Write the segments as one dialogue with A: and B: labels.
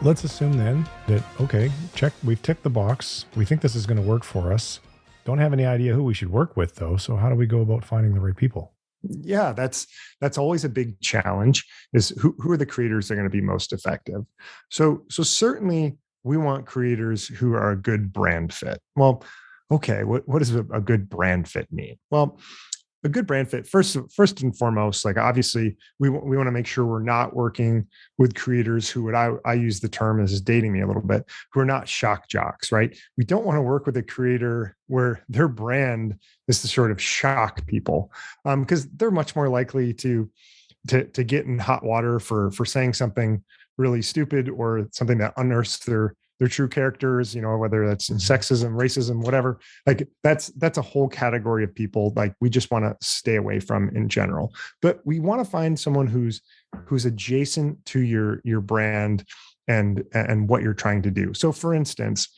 A: let's assume then that, okay, check, we've ticked the box. We think this is going to work for us. Don't have any idea who we should work with though. So how do we go about finding the right people?
B: Yeah, that's always a big challenge, is who are the creators that are going to be most effective. So certainly we want creators who are a good brand fit. Well, okay, what does a good brand fit mean? Well, a good brand fit, first and foremost, like obviously we want to make sure we're not working with creators who, I use the term as dating me a little bit, who are not shock jocks, right? We don't want to work with a creator where their brand is to sort of shock people, because they're much more likely to get in hot water for saying something really stupid or something that unearths their true characters, whether that's sexism, racism, whatever. Like that's a whole category of people like we just want to stay away from in general. But we want to find someone who's adjacent to your brand and what you're trying to do. So for instance,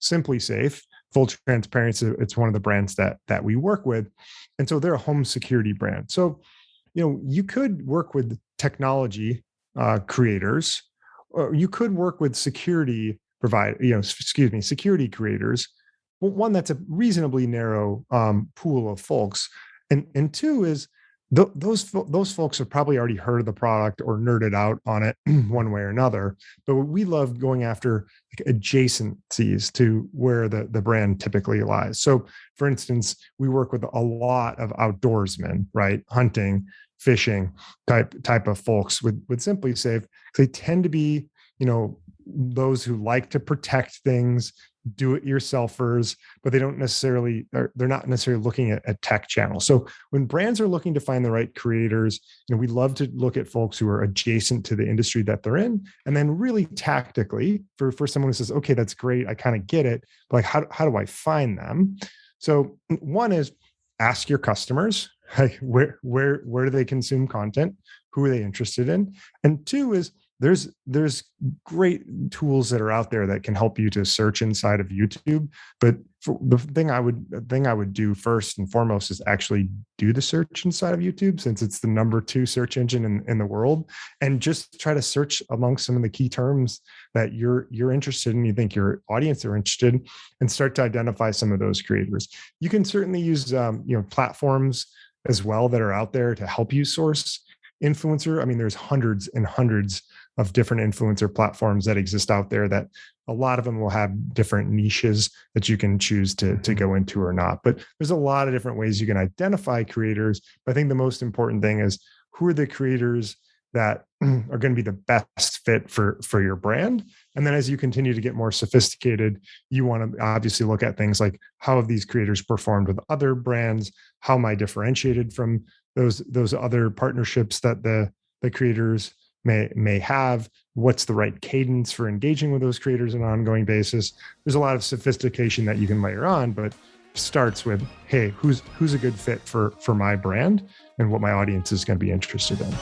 B: SimpliSafe, full transparency, it's one of the brands that we work with. And so they're a home security brand. So, you could work with technology creators, or you could work with security security creators. One, that's a reasonably narrow pool of folks, and two is those folks have probably already heard of the product or nerded out on it one way or another. But we love going after like adjacencies to where the brand typically lies. So, for instance, we work with a lot of outdoorsmen, right? Hunting, fishing type of folks with SimpliSafe. They tend to be, those who like to protect things, do-it-yourselfers, but they're not necessarily looking at tech channels. So when brands are looking to find the right creators, we love to look at folks who are adjacent to the industry that they're in, and then really tactically for someone who says, okay, that's great, I kind of get it, but like how do I find them? So one is ask your customers, like where do they consume content? Who are they interested in? And two is there's great tools that are out there that can help you to search inside of YouTube. But the thing I would do first and foremost is actually do the search inside of YouTube, since it's the number 2 search engine in the world, and just try to search amongst some of the key terms that you're interested in, you think your audience are interested in, and start to identify some of those creators. You can certainly use platforms as well that are out there to help you source influencer. I mean, there's hundreds and hundreds of different influencer platforms that exist out there, that a lot of them will have different niches that you can choose to go into or not. But there's a lot of different ways you can identify creators. But I think the most important thing is, who are the creators that are going to be the best fit for your brand? And then as you continue to get more sophisticated, you want to obviously look at things like, how have these creators performed with other brands? How am I differentiated from those other partnerships that the creators may have? What's the right cadence for engaging with those creators on an ongoing basis? There's a lot of sophistication that you can layer on, but starts with, hey, who's a good fit for my brand and what my audience is going to be interested in.